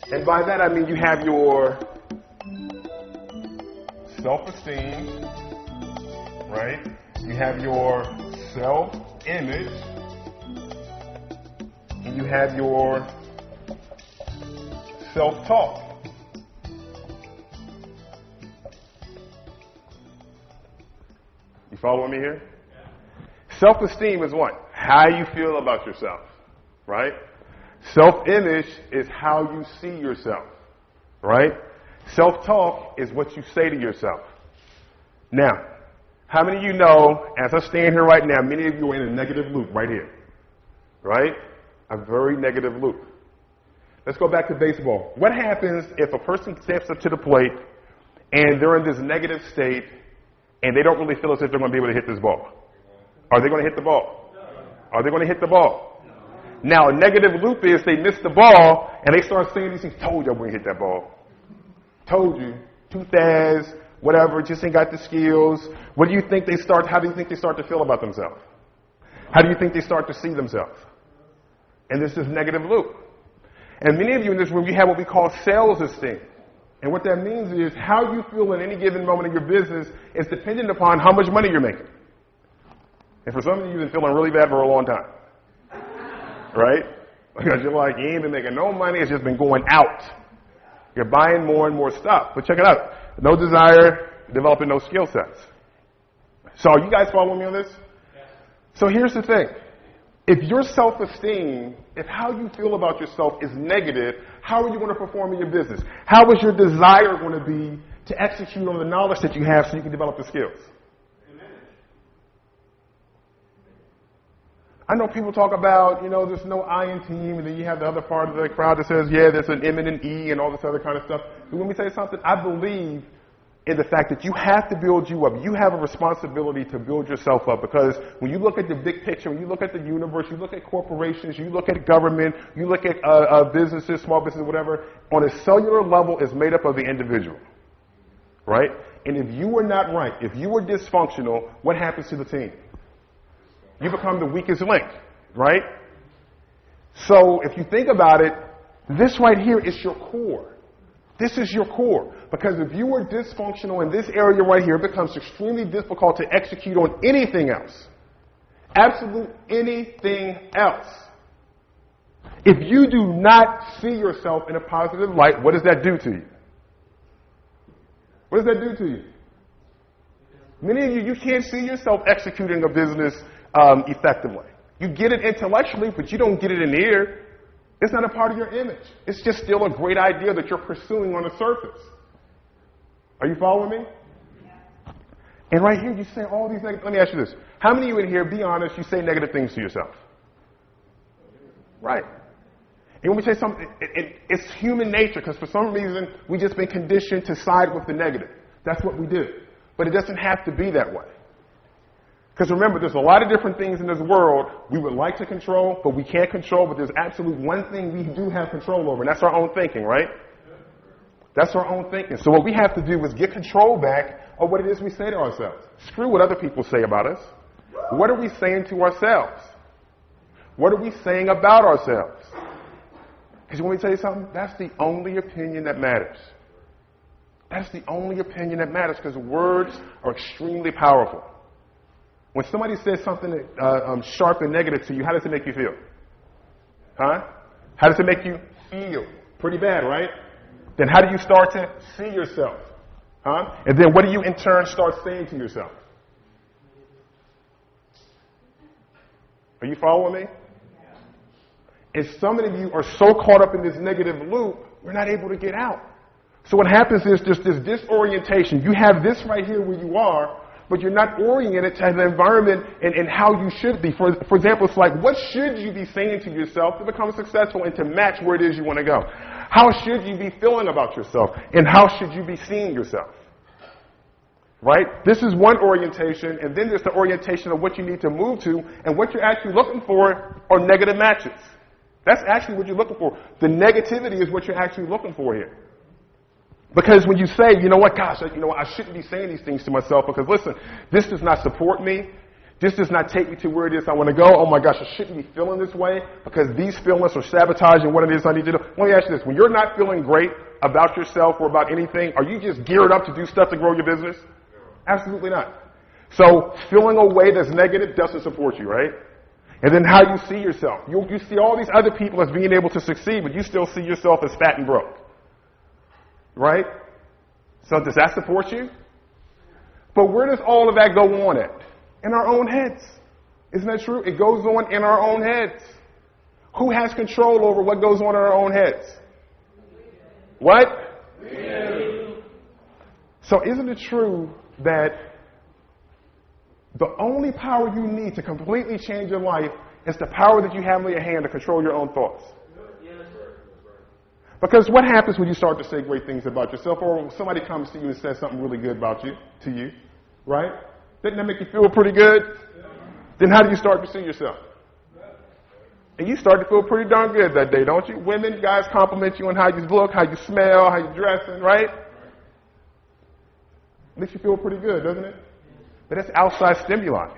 And by that I mean you have your self-esteem, right? You have your self-image, and you have your self-talk. You following me here? Self-esteem is what? How you feel about yourself, right? Self-image is how you see yourself, right? Self-talk is what you say to yourself. Now, how many of you know, as I stand here right now, many of you are in a negative loop right here, right? A very negative loop. Let's go back to baseball. What happens if a person steps up to the plate and they're in this negative state and they don't really feel as if they're going to be able to hit this ball? Are they going to hit the ball? Are they going to hit the ball? Now, a negative loop is they miss the ball, and they start saying these things. Told you I wouldn't hit that ball. Told you. Too fast, whatever, just ain't got the skills. What do you think how do you think they start to feel about themselves? How do you think they start to see themselves? And this is negative loop. And many of you in this room, you have what we call sales esteem. And what that means is how you feel in any given moment of your business is dependent upon how much money you're making. And for some of you, you've been feeling really bad for a long time. Right? Because you're like, you ain't been making no money, it's just been going out. You're buying more and more stuff. But check it out. No desire, developing no skill sets. So are you guys following me on this? Yes. So here's the thing. If your self-esteem, if how you feel about yourself is negative, how are you going to perform in your business? How is your desire going to be to execute on the knowledge that you have so you can develop the skills? I know people talk about, there's no I in team, and then you have the other part of the crowd that says, yeah, there's an M and an E and all this other kind of stuff. But let me tell you something. I believe in the fact that you have to build you up. You have a responsibility to build yourself up, because when you look at the big picture, when you look at the universe, you look at corporations, you look at government, you look at businesses, small businesses, whatever, on a cellular level is made up of the individual, right? And if you are not right, if you are dysfunctional, what happens to the team? You become the weakest link, right? So if you think about it, this right here is your core. This is your core. Because if you are dysfunctional in this area right here, it becomes extremely difficult to execute on anything else. Absolute anything else. If you do not see yourself in a positive light, what does that do to you? What does that do to you? Many of you can't see yourself executing a business effectively. You get it intellectually, but you don't get it in the ear. It's not a part of your image. It's just still a great idea that you're pursuing on the surface. Are you following me? Yeah. And right here, you say all these negative. Let me ask you this. How many of you in here, be honest, you say negative things to yourself? Right. And when we say something, it's human nature, because for some reason, we've just been conditioned to side with the negative. That's what we do. But it doesn't have to be that way. Because remember, there's a lot of different things in this world we would like to control, but we can't control. But there's absolutely one thing we do have control over, and that's our own thinking, right? That's our own thinking. So what we have to do is get control back of what it is we say to ourselves. Screw what other people say about us. What are we saying to ourselves? What are we saying about ourselves? Because let me tell you something, that's the only opinion that matters. That's the only opinion that matters, because words are extremely powerful. When somebody says something sharp and negative to you, how does it make you feel? Huh? How does it make you feel? Pretty bad, right? Then how do you start to see yourself? Huh? And then what do you in turn start saying to yourself? Are you following me? And some of you are so caught up in this negative loop, you're not able to get out. So what happens is there's this disorientation. You have this right here where you are, but you're not oriented to the environment and how you should be. For example, it's like, what should you be saying to yourself to become successful and to match where it is you want to go? How should you be feeling about yourself? And how should you be seeing yourself? Right? This is one orientation, and then there's the orientation of what you need to move to, and what you're actually looking for are negative matches. That's actually what you're looking for. The negativity is what you're actually looking for here. Because when you say, you know what, gosh, I shouldn't be saying these things to myself, because listen, this does not support me. This does not take me to where it is I want to go. Oh my gosh, I shouldn't be feeling this way because these feelings are sabotaging what it is I need to do. Let me ask you this. When you're not feeling great about yourself or about anything, are you just geared up to do stuff to grow your business? Absolutely not. So feeling a way that's negative doesn't support you, right? And then how you see yourself. You see all these other people as being able to succeed, but you still see yourself as fat and broke. Right? So does that support you? But where does all of that go on at? In our own heads. Isn't that true? It goes on in our own heads. Who has control over what goes on in our own heads? What? We do. So isn't it true that the only power you need to completely change your life is the power that you have in your hand to control your own thoughts? Because what happens when you start to say great things about yourself, or when somebody comes to you and says something really good about you, to you, right? Doesn't that make you feel pretty good? Then how do you start to see yourself? And you start to feel pretty darn good that day, don't you? Women, guys compliment you on how you look, how you smell, how you're dressing, right? Makes you feel pretty good, doesn't it? But that's outside stimuli.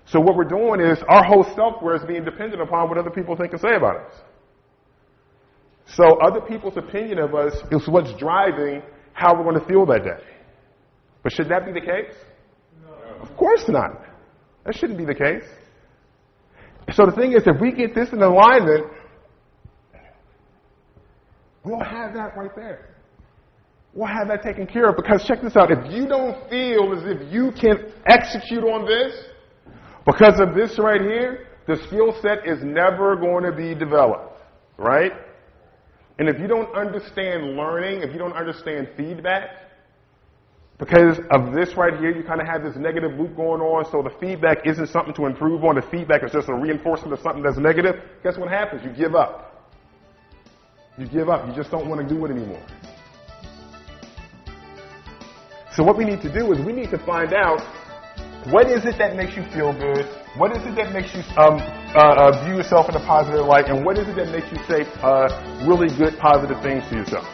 So what we're doing is our whole self-worth is being dependent upon what other people think and say about us. So other people's opinion of us is what's driving how we're going to feel that day. But should that be the case? No. Of course not. That shouldn't be the case. So the thing is, if we get this in alignment, we'll have that right there. We'll have that taken care of, because check this out. If you don't feel as if you can execute on this, because of this right here, the skill set is never going to be developed, right? And if you don't understand learning, if you don't understand feedback, because of this right here, you kind of have this negative loop going on, so the feedback isn't something to improve on. The feedback is just a reinforcement of something that's negative. Guess what happens? You give up. You give up. You just don't want to do it anymore. So what we need to do is we need to find out, what is it that makes you feel good? What is it that makes you view yourself in a positive light? And what is it that makes you say really good, positive things to yourself?